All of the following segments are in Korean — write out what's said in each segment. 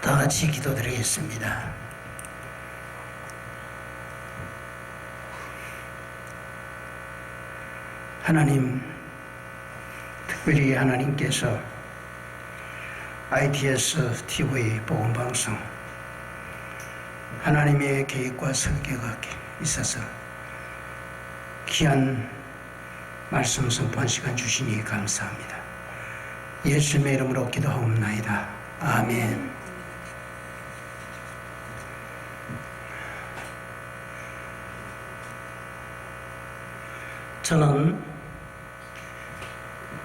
다 같이 기도드리겠습니다. 하나님, 특별히 하나님께서 ITS TV 복음방송 하나님의 계획과 설계가 있어서 귀한 말씀 선포한 시간 주시니 감사합니다. 예수님의 이름으로 기도하옵나이다. 아멘. 저는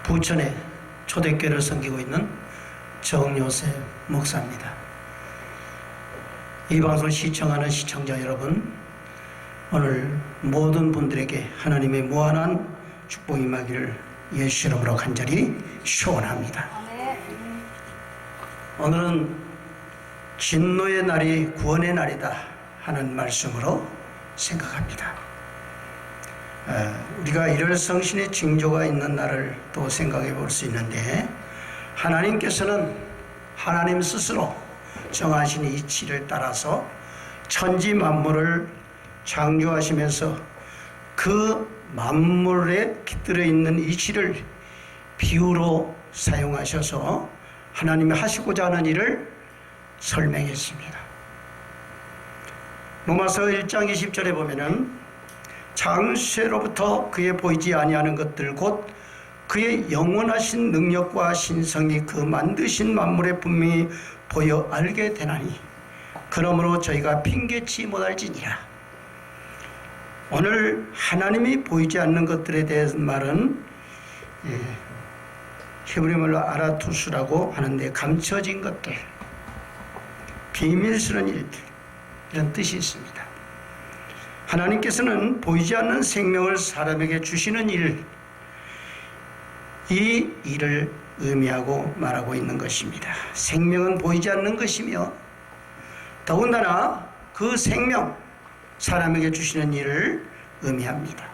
부천에 초대교회를 섬기고 있는 정요셉 목사입니다. 이 방송을 시청하는 시청자 여러분, 오늘 모든 분들에게 하나님의 무한한 축복이 임하기를 예수 이름으로 간절히 소원합니다. 오늘은 진노의 날이 구원의 날이다 하는 말씀으로 생각합니다. 우리가 일월 성신의 징조가 있는 날을 또 생각해 볼 수 있는데, 하나님께서는 하나님 스스로 정하신 이치를 따라서 천지 만물을 창조하시면서 그 만물에 깃들어 있는 이치를 비유로 사용하셔서 하나님이 하시고자 하는 일을 설명했습니다. 로마서 1장 20절에 보면은 창세로부터 그의 보이지 아니하는 것들 곧 그의 영원하신 능력과 신성이 그 만드신 만물에 분명히 보여 알게 되나니 그러므로 저희가 핑계치 못할지니라. 오늘 하나님이 보이지 않는 것들에 대한 말은 히브리말로 아라투스라고 하는데 감춰진 것들, 비밀스러운 일들, 이런 뜻이 있습니다. 하나님께서는 보이지 않는 생명을 사람에게 주시는 일, 이 일을 의미하고 말하고 있는 것입니다. 생명은 보이지 않는 것이며 더군다나 그 생명, 사람에게 주시는 일을 의미합니다.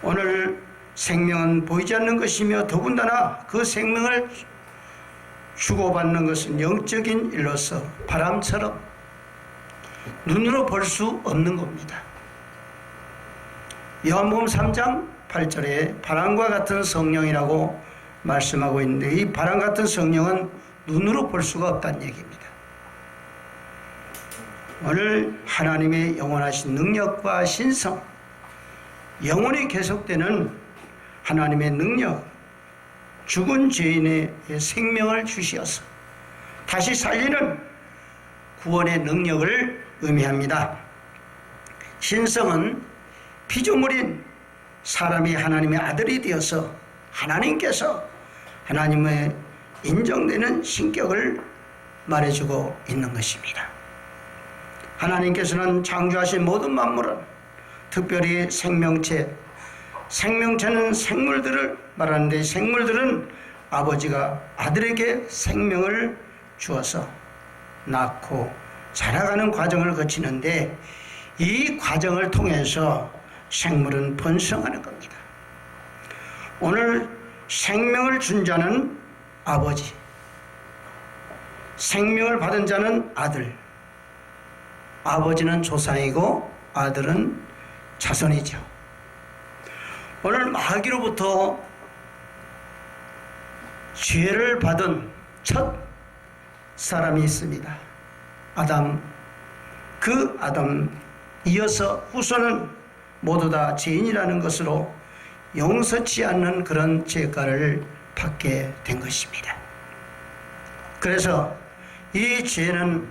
오늘 생명은 보이지 않는 것이며 더군다나 그 생명을 주고받는 것은 영적인 일로서 바람처럼 눈으로 볼 수 없는 겁니다. 요한복음 3장 8절에 바람과 같은 성령이라고 말씀하고 있는데, 이 바람 같은 성령은 눈으로 볼 수가 없다는 얘기입니다. 오늘 하나님의 영원하신 능력과 신성, 영원히 계속되는 하나님의 능력, 죽은 죄인의 생명을 주시어서 다시 살리는 구원의 능력을 의미합니다. 신성은 피조물인 사람이 하나님의 아들이 되어서 하나님께서 하나님의 인정되는 신격을 말해주고 있는 것입니다. 하나님께서는 창조하신 모든 만물은, 특별히 생명체는 생물들을 말하는데, 생물들은 아버지가 아들에게 생명을 주어서 낳고 자라가는 과정을 거치는데, 이 과정을 통해서 생물은 번성하는 겁니다. 오늘 생명을 준 자는 아버지, 생명을 받은 자는 아들, 아버지는 조상이고 아들은 자손이죠. 오늘 마귀로부터 죄를 받은 첫 사람이 있습니다. 아담. 그 아담 이어서 후손은 모두 다 죄인이라는 것으로 용서치 않는 그런 죄가를 받게 된 것입니다. 그래서 이 죄는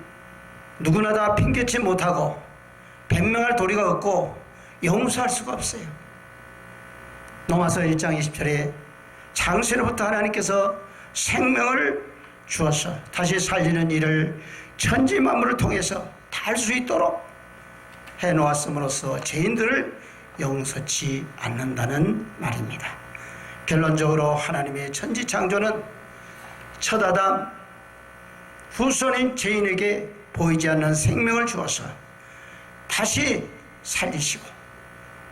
누구나 다 핑계치 못하고 변명할 도리가 없고 용서할 수가 없어요. 로마서 1장 20절에 창세로부터 하나님께서 생명을 주어서 다시 살리는 일을 천지 만물을 통해서 다 할 수 있도록 해놓았음으로써 죄인들을 용서치 않는다는 말입니다. 결론적으로 하나님의 천지 창조는 첫 아담, 후손인 죄인에게 보이지 않는 생명을 주어서 다시 살리시고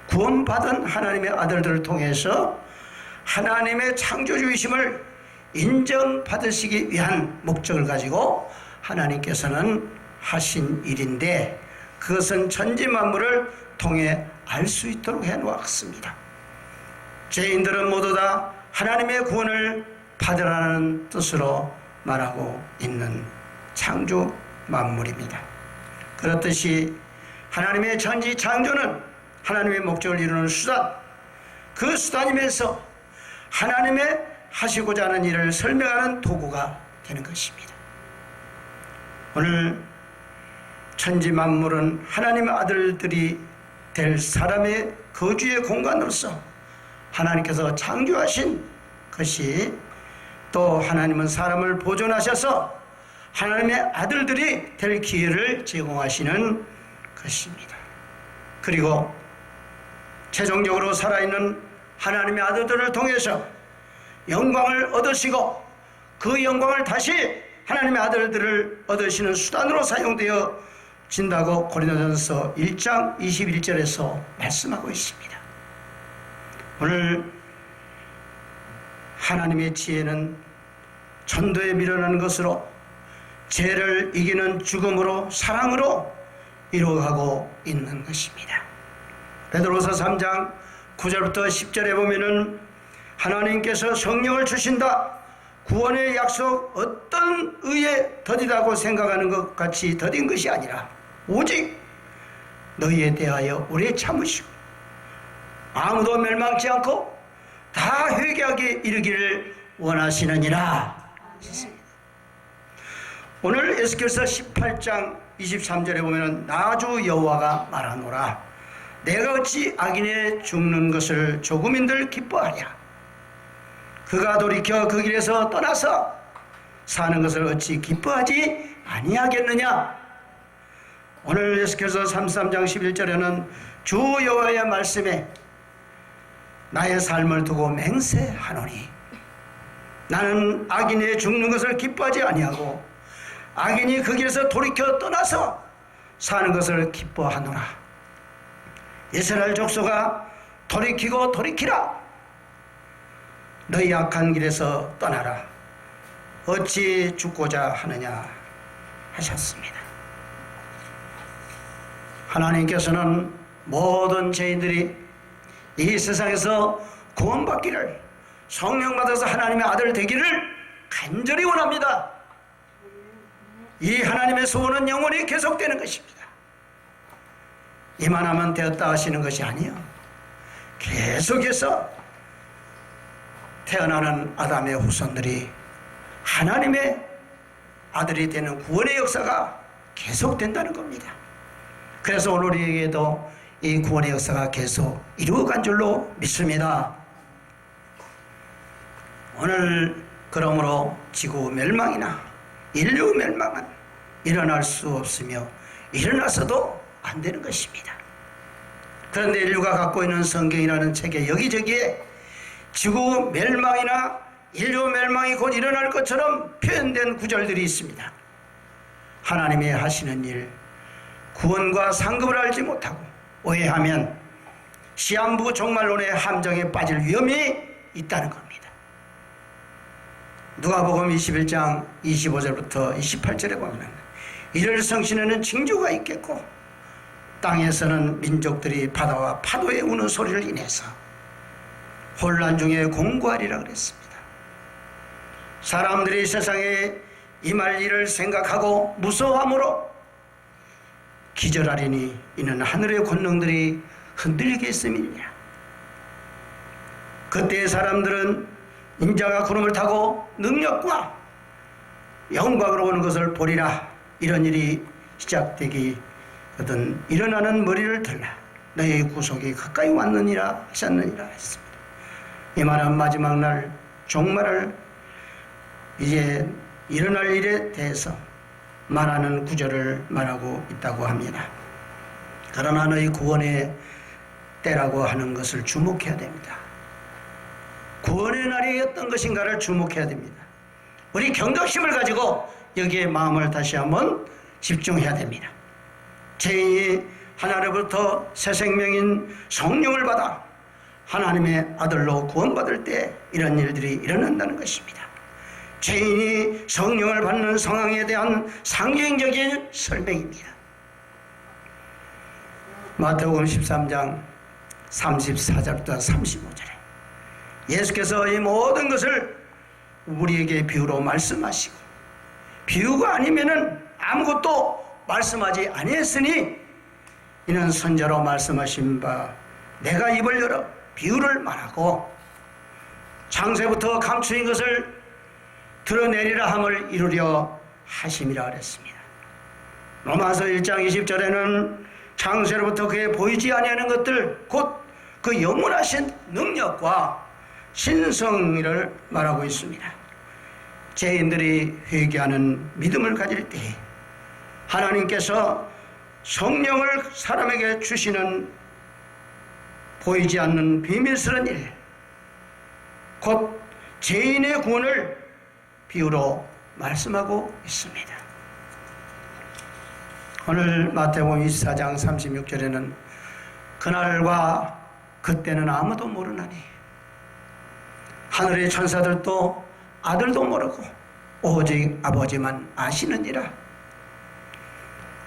구원받은 하나님의 아들들을 통해서 하나님의 창조주이심을 인정받으시기 위한 목적을 가지고 하나님께서는 하신 일인데 그것은 천지 만물을 통해 알 수 있도록 해놓았습니다. 죄인들은 모두 다 하나님의 구원을 받으라는 뜻으로 말하고 있는 창조 만물입니다. 그렇듯이 하나님의 천지 창조는 하나님의 목적을 이루는 수단, 그 수단이면서 하나님의 하시고자 하는 일을 설명하는 도구가 되는 것입니다. 오늘 천지 만물은 하나님의 아들들이 될 사람의 거주의 공간으로서 하나님께서 창조하신 것이, 또 하나님은 사람을 보존하셔서 하나님의 아들들이 될 기회를 제공하시는 것입니다. 그리고 최종적으로 살아있는 하나님의 아들들을 통해서 영광을 얻으시고 그 영광을 다시 하나님의 아들들을 얻으시는 수단으로 사용되어 진다고 고린도전서 1장 21절에서 말씀하고 있습니다. 오늘 하나님의 지혜는 전도에 밀어나는 것으로, 죄를 이기는 죽음으로, 사랑으로 이루어가고 있는 것입니다. 베드로서 3장 9절부터 10절에 보면은 하나님께서 성령을 주신다, 구원의 약속 어떤 의에 더디다고 생각하는 것 같이 더딘 것이 아니라 오직 너희에 대하여 오래 참으시고 아무도 멸망치 않고 다 회개하게 이르기를 원하시느니라. 오늘 에스겔서 18장 23절에 보면 나주 여호와가 말하노라, 내가 어찌 악인의 죽는 것을 조금인들 기뻐하랴. 그가 돌이켜 그 길에서 떠나서 사는 것을 어찌 기뻐하지 아니하겠느냐. 오늘 에스겔서 33장 11절에는 주 여호와의 말씀에 나의 삶을 두고 맹세하노니 나는 악인의 죽는 것을 기뻐하지 아니하고 악인이 그 길에서 돌이켜 떠나서 사는 것을 기뻐하노라. 이스라엘 족속아 돌이키고 돌이키라. 너희 악한 길에서 떠나라. 어찌 죽고자 하느냐 하셨습니다. 하나님께서는 모든 죄인들이 이 세상에서 구원받기를, 성령 받아서 하나님의 아들 되기를 간절히 원합니다. 이 하나님의 소원은 영원히 계속되는 것입니다. 이만하면 되었다 하시는 것이 아니요, 계속해서 태어나는 아담의 후손들이 하나님의 아들이 되는 구원의 역사가 계속된다는 겁니다. 그래서 오늘 우리에게도 이 구원의 역사가 계속 이루어간 줄로 믿습니다. 오늘 그러므로 지구 멸망이나 인류 멸망은 일어날 수 없으며 일어나서도 안 되는 것입니다. 그런데 인류가 갖고 있는 성경이라는 책에 여기저기에 지구 멸망이나 인류 멸망이 곧 일어날 것처럼 표현된 구절들이 있습니다. 하나님이 하시는 일, 구원과 상급을 알지 못하고 오해하면 시한부 종말론의 함정에 빠질 위험이 있다는 겁니다. 누가복음 21장 25절부터 28절에 보면 이를 성신에는 징조가 있겠고 땅에서는 민족들이 바다와 파도에 우는 소리를 인해서 혼란 중에 공고하리라 그랬습니다. 사람들이 세상에 임할 일을 생각하고 무서워함으로 기절하리니 이는 하늘의 권능들이 흔들리겠음이니라. 그때 사람들은 인자가 구름을 타고 능력과 영광으로 오는 것을 보리라. 이런 일이 시작되기거든 일어나는 머리를 들라. 너희의 구속이 가까이 왔느니라 하셨느니라 했습니다. 이 말은 마지막 날 종말을 이제 일어날 일에 대해서 말하는 구절을 말하고 있다고 합니다. 그러나 너희 구원의 때라고 하는 것을 주목해야 됩니다. 구원의 날이 어떤 것인가를 주목해야 됩니다. 우리 경각심을 가지고 여기에 마음을 다시 한번 집중해야 됩니다. 죄인이 하나님으로부터 새 생명인 성령을 받아 하나님의 아들로 구원받을 때 이런 일들이 일어난다는 것입니다. 죄인이 성령을 받는 상황에 대한 상징적인 설명입니다. 마태복음 13장 34절부터 35절에 예수께서 이 모든 것을 우리에게 비유로 말씀하시고, 비유가 아니면은 아무것도 말씀하지 아니했으니 이는 선자로 말씀하신 바 내가 입을 열어 비유를 말하고 창세부터 감추인 것을 드러내리라 함을 이루려 하심이라 그랬습니다. 로마서 1장 20절에는 창세로부터 그의 보이지 아니하는 것들 곧 그 영원하신 능력과 신성을 말하고 있습니다. 죄인들이 회개하는 믿음을 가질 때 하나님께서 성령을 사람에게 주시는 보이지 않는 비밀스러운 일, 곧 죄인의 구원을 비유로 말씀하고 있습니다. 오늘 마태복음 24장 36절에는 그날과 그때는 아무도 모르나니 하늘의 천사들도 아들도 모르고 오직 아버지만 아시느니라.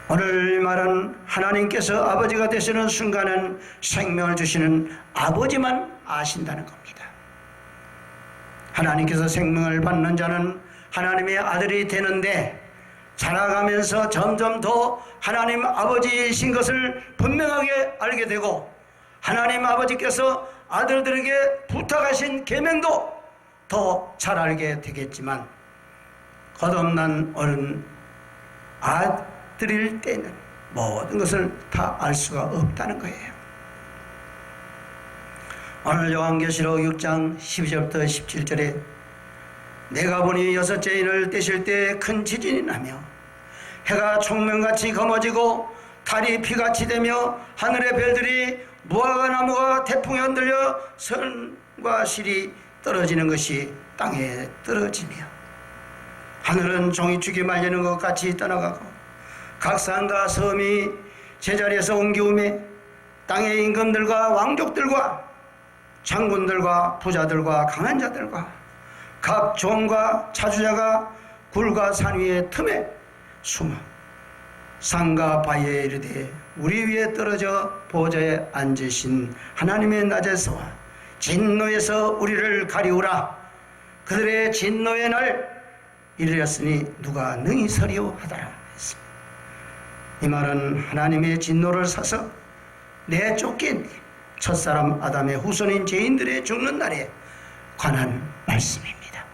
오늘 말은 하나님께서 아버지가 되시는 순간은 생명을 주시는 아버지만 아신다는 겁니다. 하나님께서 생명을 받는 자는 하나님의 아들이 되는데 자라가면서 점점 더 하나님 아버지이신 것을 분명하게 알게 되고, 하나님 아버지께서 아들들에게 부탁하신 계명도 더 잘 알게 되겠지만, 거듭난 어른 아들일 때는 모든 것을 다 알 수가 없다는 거예요. 오늘 요한계시록 6장 12절부터 17절에 내가 보니 여섯 죄인을 떼실 때 큰 지진이 나며 해가 총명같이 검어지고 달이 피같이 되며 하늘의 별들이 무화과 나무가 태풍에 흔들려 선과 실이 떨어지는 것이 땅에 떨어지며 하늘은 종이축이 말리는 것 같이 떠나가고 각 산과 섬이 제자리에서 옮기우매 땅의 임금들과 왕족들과 장군들과 부자들과 강한 자들과 각 종과 차주자가 굴과 산 위에 틈에 숨어 산과 바위에 이르되 우리 위에 떨어져 보좌에 앉으신 하나님의 낮에서와 진노에서 우리를 가리우라. 그들의 진노의 날 이르렀으니 누가 능히 서리오 하더라 했습니다. 이 말은 하나님의 진노를 사서 내쫓긴 첫사람 아담의 후손인 죄인들의 죽는 날에 관한 말씀입니다.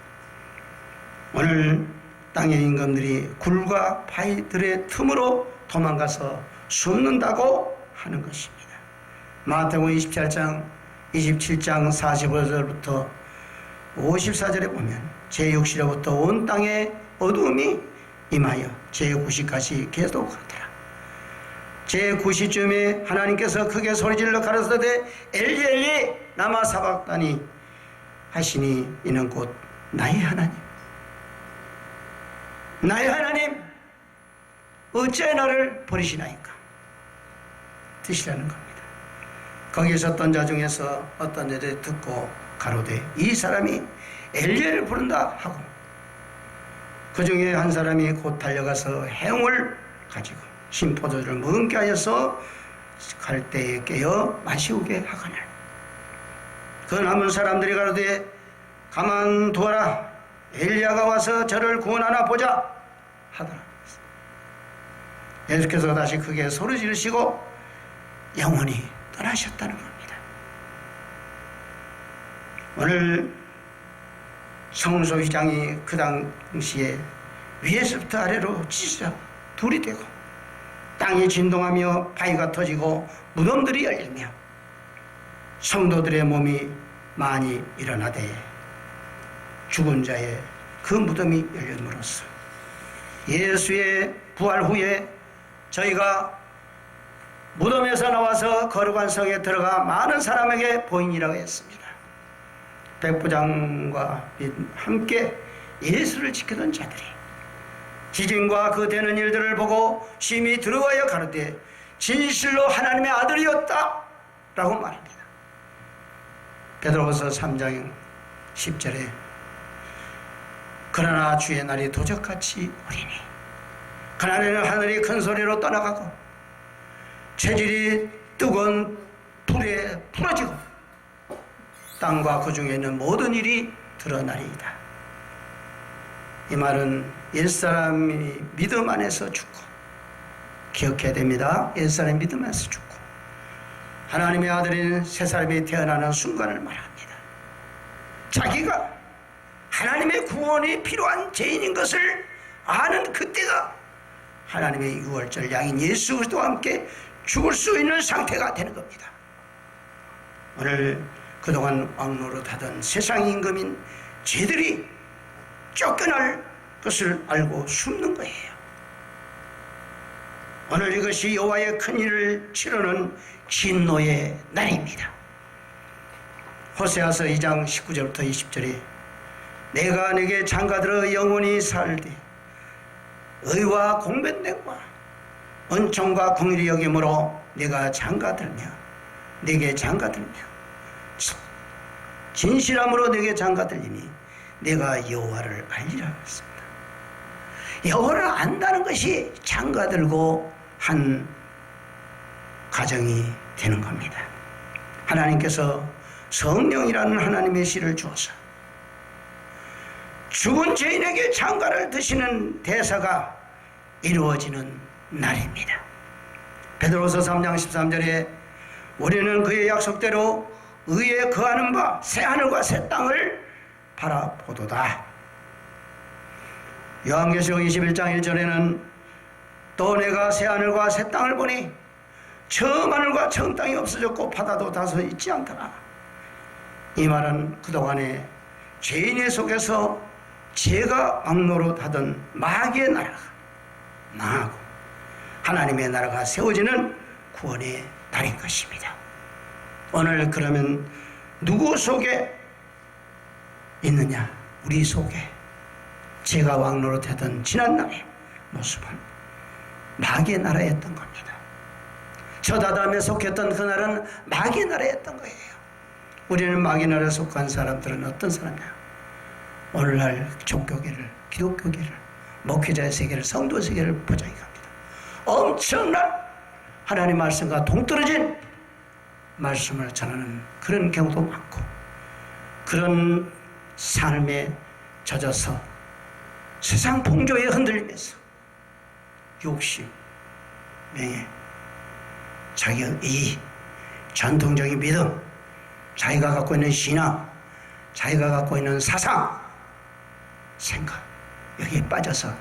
오늘 땅의 임금들이 굴과 바위들의 틈으로 도망가서 숨는다고 하는 것입니다. 마태복음 27장 45절부터 54절에 보면 제6시로부터 온 땅에 어두움이 임하여 제9시까지 계속하더라. 제9시쯤에 하나님께서 크게 소리질러 가라사대 엘리 엘리 라마 사박다니 하시니 이는 곧 나의 하나님 나의 하나님 어찌 나를 버리시나이까 드시라는 겁니다. 거기에 섰던 자 중에서 어떤 자들이 듣고 가로되 이 사람이 엘리야를 부른다 하고 그 중에 한 사람이 곧 달려가서 해웅을 가지고 신포도주를 먹게 하여서 갈대에 깨어 마시우게 하거늘 그 남은 사람들이 가로되 가만두어라 엘리야가 와서 저를 구원하나 보자 하더라. 예수께서 다시 크게 소리 지르시고 영원히 떠나셨다는 겁니다. 오늘 성소휘장이 그 당시에 위에서부터 아래로 찢어져 둘이 되고 땅이 진동하며 바위가 터지고 무덤들이 열리며 성도들의 몸이 많이 일어나되 죽은 자의 그 무덤이 열림으로써 예수의 부활 후에 저희가 무덤에서 나와서 거룩한 성에 들어가 많은 사람에게 보이니라고 했습니다. 백부장과 함께 예수를 지키던 자들이 지진과 그 되는 일들을 보고 심히 들어와여 가로되 진실로 하나님의 아들이었다 라고 말합니다. 베드로후서 3장 10절에 그러나 주의 날이 도적같이 오리니 그날에는 하늘이 큰 소리로 떠나가고 체질이 뜨거운 불에 부러지고 땅과 그 중에 있는 모든 일이 드러나리이다. 이 말은 옛사람이 믿음 안에서 죽고, 기억해야 됩니다. 옛사람이 믿음 안에서 죽고 하나님의 아들인 새 사람이 태어나는 순간을 말합니다. 자기가 하나님의 구원이 필요한 죄인인 것을 아는 그때가 하나님의 유월절 양인 예수 그리스도와 함께 죽을 수 있는 상태가 되는 겁니다. 오늘 그동안 왕노릇하던 세상 임금인 쟤들이 쫓겨날 것을 알고 숨는 거예요. 오늘 이것이 여호와의 큰 일을 치르는 진노의 날입니다. 호세아서 2장 19절부터 20절에 내가 네게 장가들어 영원히 살되 의와 공변됨과 은총과 긍휼이 여김으로 네가 장가들며 네게 장가들며 진실함으로 네게 장가들리니 내가 여호와를 알리라 했습니다. 여호와를 안다는 것이 장가들고 한 가정이 되는 겁니다. 하나님께서 성령이라는 하나님의 씨를 주어서 죽은 죄인에게 장가를 드시는 대사가 이루어지는 날입니다. 베드로서 3장 13절에 우리는 그의 약속대로 의에 거하는 바 새 하늘과 새 땅을 바라보도다. 요한계시록 21장 1절에는 또 내가 새 하늘과 새 땅을 보니 처음 하늘과 처음 땅이 없어졌고 바다도 다소 있지 않더라. 이 말은 그동안에 죄인의 속에서 죄가 왕노릇하던 마귀의 나라가 망하고 하나님의 나라가 세워지는 구원의 날인 것입니다. 오늘 그러면 누구 속에 있느냐? 우리 속에 죄가 왕노릇하던 지난날의 모습은 마귀의 나라였던 겁니다. 첫 아담에 속했던 그날은 마귀의 나라였던 거예요. 우리는 마귀의 나라에 속한 사람들은 어떤 사람이냐? 오늘날 종교계를, 기독교계를, 목회자의 세계를, 성도의 세계를 보장해 갑니다. 엄청난 하나님 말씀과 동떨어진 말씀을 전하는 그런 경우도 많고 그런 삶에 젖어서 세상 풍조에 흔들리면서 욕심, 명예, 자기의 이익, 전통적인 믿음, 자기가 갖고 있는 신앙, 자기가 갖고 있는 사상, 생각, 여기에 빠져서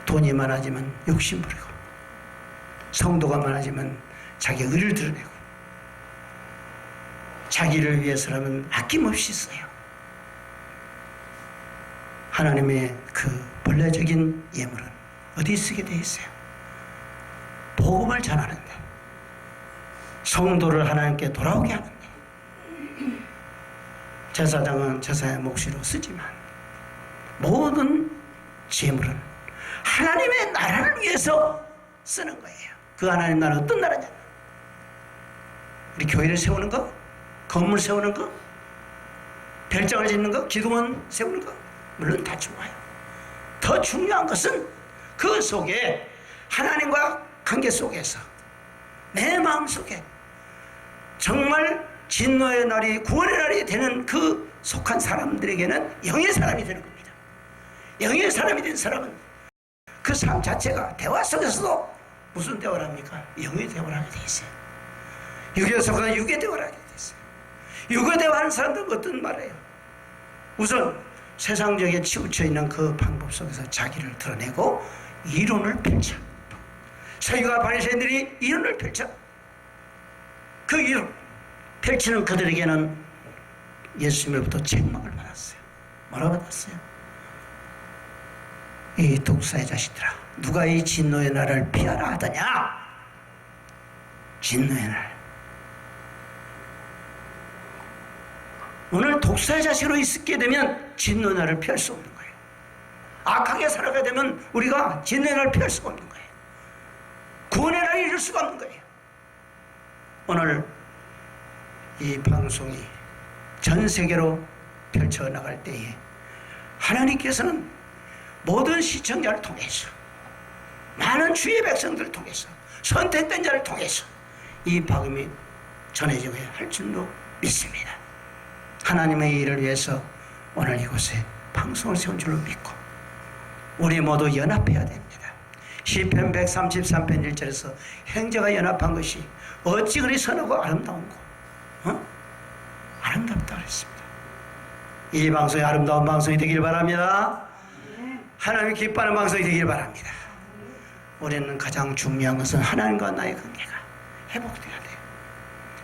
돈이 많아지면 욕심 부리고 성도가 많아지면 자기 의를 드러내고 자기를 위해서라면 아낌없이 써요. 하나님의 그 본래적인 예물은 어디 쓰게 되어 있어요? 복음을 전하는데, 성도를 하나님께 돌아오게 하는데, 제사장은 제사의 몫으로 쓰지만 모든 재물은 하나님의 나라를 위해서 쓰는 거예요. 그 하나님 나라는 어떤 나라냐? 우리 교회를 세우는 거? 건물 세우는 거? 별장을 짓는 거? 기도원 세우는 거? 물론 다 좋아요. 더 중요한 것은 그 속에 하나님과 관계 속에서 내 마음속에 정말 진노의 날이 구원의 날이 되는 그 속한 사람들에게는 영의 사람이 되는 겁니다. 영의 사람이 된 사람은 그 삶 자체가 대화 속에서도 무슨 대화를 합니까? 영의 대화를 하게 돼 있어요. 육의 속에서 육의 대화를 하게 돼 있어요. 육의 대화하는 사람들은 어떤 말이에요? 우선 세상적에 치우쳐 있는 그 방법 속에서 자기를 드러내고 이론을 펼쳐. 서기관 바리새인들이 이론을 펼쳐. 그 이론 펼치는 그들에게는 예수님으로부터 책망을 받았어요. 뭐라고 받았어요? 이 독사의 자식들아, 누가 이 진노의 날을 피하라 하더냐? 진노의 날. 오늘 독사의 자식으로 있게 되면 진노의 날을 피할 수 없는 거예요. 악하게 살아가게 되면 우리가 진노의 날을 피할 수가 없는 거예요. 구원의 날을 이룰 수가 없는 거예요. 오늘 이 방송이 전 세계로 펼쳐나갈 때에 하나님께서는 모든 시청자를 통해서, 많은 주의 백성들을 통해서, 선택된 자를 통해서 이 복음이 전해져야 할 줄로 믿습니다. 하나님의 일을 위해서 오늘 이곳에 방송을 세운 줄로 믿고 우리 모두 연합해야 됩니다. 시편 133편 1절에서 형제가 연합한 것이 어찌 그리 선하고 아름다운 거, 아름답다 그랬습니다. 이 방송이 아름다운 방송이 되길 바랍니다. 하나님이 기뻐하는 방송이 되길 바랍니다. 우리는 가장 중요한 것은 하나님과 나의 관계가 회복돼야 돼요.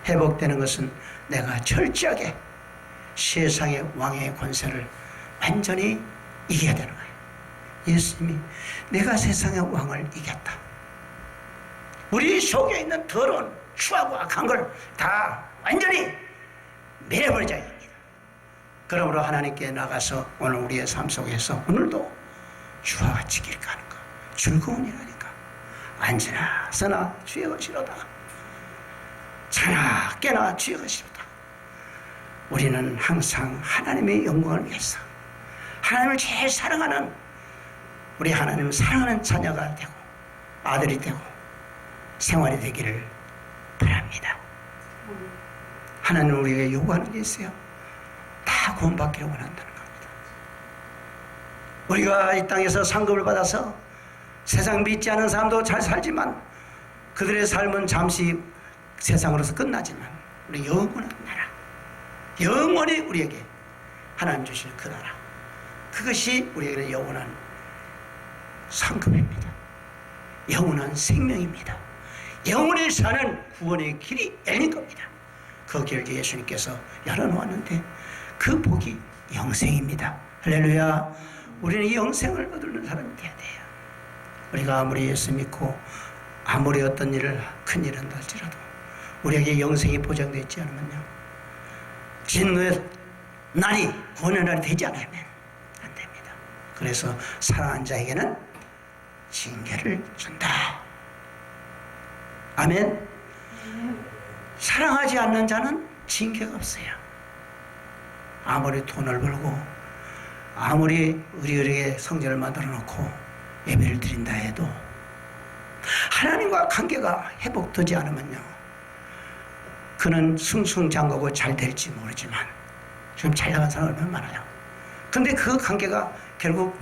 회복되는 것은 내가 철저하게 세상의 왕의 권세를 완전히 이겨야 되는 거예요. 예수님이 내가 세상의 왕을 이겼다. 우리 속에 있는 더러운 추하고 악한 걸 다 완전히 밀어버리자 합니다. 그러므로 하나님께 나가서 오늘 우리의 삶 속에서 오늘도 주와 같이 길 가는 거 즐거운 일하니까 앉으나 서나 주의 것이로다. 자나 깨나 주의 것이로다. 우리는 항상 하나님의 영광을 위해서 하나님을 제일 사랑하는 우리 하나님을 사랑하는 자녀가 되고 아들이 되고 생활이 되기를 바랍니다. 하나님은 우리에게 요구하는 게 있어요. 다 구원받기를 원한다는 겁니다. 우리가 이 땅에서 상급을 받아서 세상 믿지 않은 사람도 잘 살지만 그들의 삶은 잠시 세상으로서 끝나지만 우리 영원한 나라, 영원히 우리에게 하나님 주실 그 나라, 그것이 우리에게는 영원한 상급입니다. 영원한 생명입니다. 영원히 사는 구원의 길이 열린 겁니다. 그 길을 예수님께서 열어놓았는데 그 복이 영생입니다. 할렐루야. 우리는 이 영생을 얻는 사람이 되어야 돼요. 우리가 아무리 예수 믿고 아무리 어떤 일을 큰 일을 한다 할지라도 우리에게 영생이 보장되어 있지 않으면요, 진노의 날이 구원의 날이 되지 않으면 안 됩니다. 그래서 사랑하는 자에게는 징계를 준다. 아멘. 사랑하지 않는 자는 징계가 없어요. 아무리 돈을 벌고 아무리 의리의리하게 성전을 만들어 놓고 예배를 드린다 해도 하나님과 관계가 회복되지 않으면요, 그는 승승장구하고 잘 될지 모르지만 지금 잘 나간 사람 얼마나 많아요. 근데 그 관계가 결국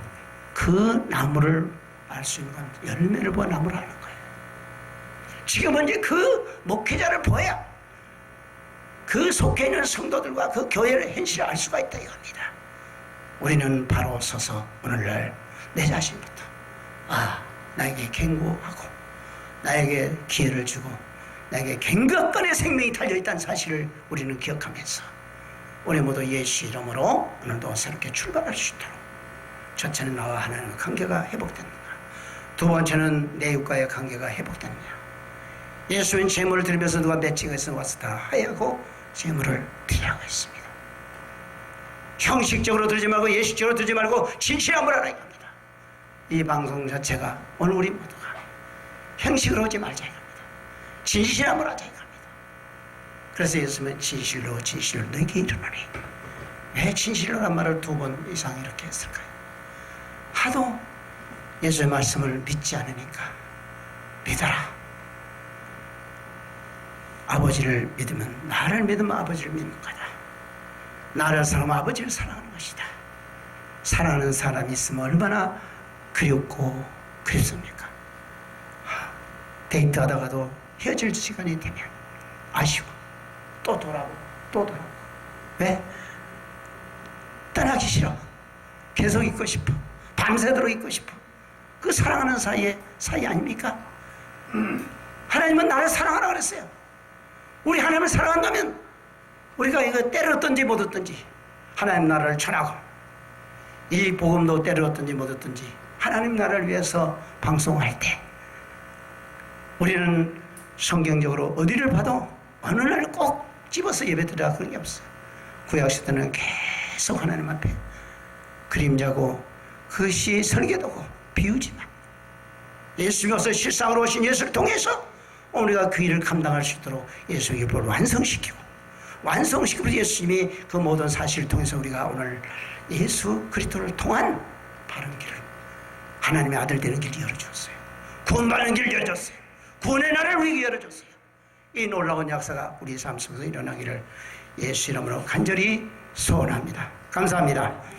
그 나무를 알 수 있는 건 열매를 보아 나무를 아는 거예요. 지금은 이제 그 목회자를 보아야 그 속해 있는 성도들과 그 교회의 현실을 알 수가 있다 이겁니다. 우리는 바로 서서 오늘날 내 자신부터 나에게 경고하고 나에게 기회를 주고 나에게 갱각권의 생명이 달려있다는 사실을 우리는 기억하면서 우리 모두 예수 이름으로 오늘도 새롭게 출발할 수 있도록, 첫째는 나와 하나님의 관계가 회복되는가, 두 번째는 내 이웃과의 관계가 회복되느냐. 예수는 제물을 드리면서 누가 맺칭해서 와서 다 하야고 제물을 드리라고 했습니다. 형식적으로 들지 말고 예식적으로 들지 말고 진실함을 하라 이겁니다. 이 방송 자체가 오늘 우리 모두가 형식으로 오지 말자 이겁니다. 진실함을 하자 이겁니다. 그래서 예수님은 진실로 너에게 이르노니. 왜 진실로란 말을 2번 이상 이렇게 했을까요? 하도 예수의 말씀을 믿지 않으니까 믿어라. 아버지를 믿으면, 나를 믿으면 아버지를 믿는 거다. 나를 사랑하면 아버지를 사랑하는 것이다. 사랑하는 사람이 있으면 얼마나 그립고 그립습니까? 데이트하다가도 헤어질 시간이 되면 아쉬워. 또 돌아오고 또 돌아오고. 왜? 떠나기 싫어. 계속 있고 싶어. 밤새도록 있고 싶어. 그 사랑하는 사이 아닙니까? 하나님은 나를 사랑하라 그랬어요. 우리 하나님을 사랑한다면 우리가 이거 때렸든지 못 얻든지 하나님 나라를 전하고, 이 복음도 때렸든지 못 얻든지 하나님 나라를 위해서 방송할 때 우리는 성경적으로 어디를 봐도 어느 날 꼭 집어서 예배드리라 그런 게 없어요. 구약시대는 계속 하나님 앞에 그림자고 그것이 설계도고 비유지만 예수님이 와서 실상으로 오신 예수를 통해서 우리가 그 일을 감당할 수 있도록 예수의 법을 완성시키고 완성시키고 예수님이 그 모든 사실을 통해서 우리가 오늘 예수 그리스도를 통한 바른 길을, 하나님의 아들 되는 길을 열어주었어요. 구원받는 길을 열어줬어요. 구원의 나라를 우리에게 열어줬어요. 이 놀라운 역사가 우리 삶 속에서 일어나기를 예수 이름으로 간절히 소원합니다. 감사합니다.